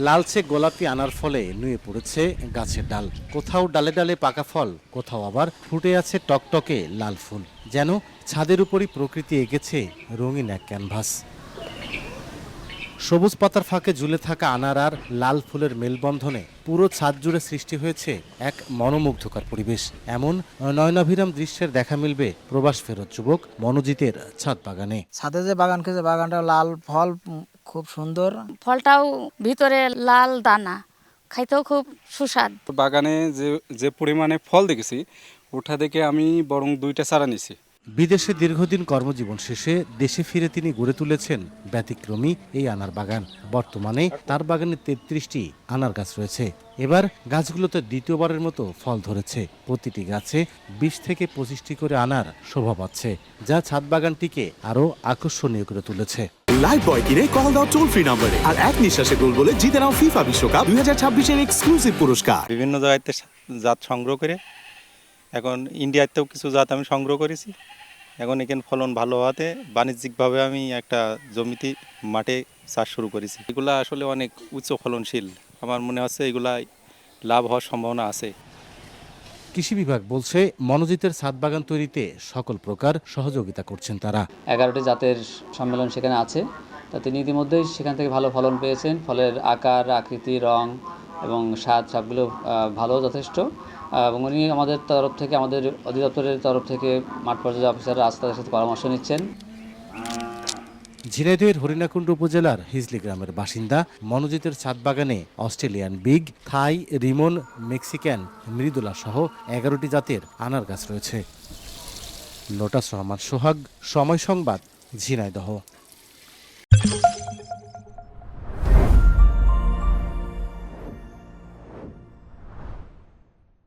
লালচে গোলাপি আনার ফলে নুয়ে পড়েছে গাছের ডাল। কোথাও ডালে ডালে পাকা ফল, কোথাও আবার ফুটে আছে টকটকে লাল ফুল। যেন ছাদের উপরই প্রকৃতি এঁকেছে রঙিন এক ক্যানভাস। সবুজ পাতার ফাঁকে ঝুলে থাকা আনার আর লাল ফুলের মেলবন্ধনে পুরো ছাদ জুড়ে সৃষ্টি হয়েছে এক মনোমুগ্ধকর পরিবেশ। এমন নয়নাভিরাম দৃশ্যের দেখা মিলবে প্রবাস ফেরত যুবক মনোজিতের ছাদ বাগানে। ছাদে যে বাগান করেছে, বাগানটা লাল ফল খুব সুন্দর। ফলটাও ভিতরে লাল দানা, খাইতেও খুব সুস্বাদ। বাগানে যে পরিমাণে ফল দেখেছি, ওটা দেখে আমি বরং 2টা চারা নিছি। বিদেশে দীর্ঘদিন কর্মজীবন শেষে দেশে ফিরে তিনি গড়ে তুলেছেন ব্যতিক্রমী এই আনার বাগান। বর্তমানে তার বাগানে 33টি আনার গাছ রয়েছে। এবার গাছগুলোতে দ্বিতীয়বারের মতো ফল ধরেছে। প্রতিটি গাছে 20 থেকে 25টি করে আনার শোভা পাচ্ছে, যা ছাদ বাগানটিকে আরও আকর্ষণীয় করে তুলেছে। লাইফবয় কিনে কল দাও টোল ফ্রি নম্বরে, আর এক নিঃশ্বাসে গোল বলে জিতে নাও ফিফা বিশ্বকাপ 2026-এর এক্সক্লুসিভ পুরস্কার। বিভিন্ন জায়গাতে জাত সংগ্রহ করে এখন ইন্ডিয়াতেও কিছু জাত আমি সংগ্রহ করেছি। এখন এখানে ফলন ভালো হওয়াতে বাণিজ্যিকভাবে আমি একটা জমিতে মাঠে চাষ শুরু করেছি। এগুলা আসলে অনেক উচ্চ ফলনশীল। আমার মনে হচ্ছে এগুলা লাভ হওয়ার সম্ভাবনা আছে। কৃষি বিভাগ বলছে, মনোজিতের ছাদ বাগান তৈরিতে সকল প্রকার সহযোগিতা করছেন তারা। 11টি জাতের সম্মেলন সেখানে আছে, তা তিনি ইতিমধ্যেই সেখান থেকে ভালো ফলন পেয়েছেন। ফলের আকার, আকৃতি, রং এবং স্বাদ সবগুলো ভালো, যথেষ্ট। এবং উনি আমাদের তরফ থেকে, আমাদের অধিদপ্তরের তরফ থেকে মাঠ পর্যায়ে অফিসাররা আজ তাদের সাথে পরামর্শ নিচ্ছেন। ঝিনাইদহের হরিণাকুণ্ড উপজেলার হিজলি গ্রামের বাসিন্দা মনোজিতের ছাদ বাগানে অস্ট্রেলিয়ান বিগ, থাই, রিমন, মেক্সিকান, মৃদুলা সহ 11টি জাতের আনার গাছ রয়েছে। লোটাস রহমান সোহাগ, সময় সংবাদ, ঝিনাইদহ।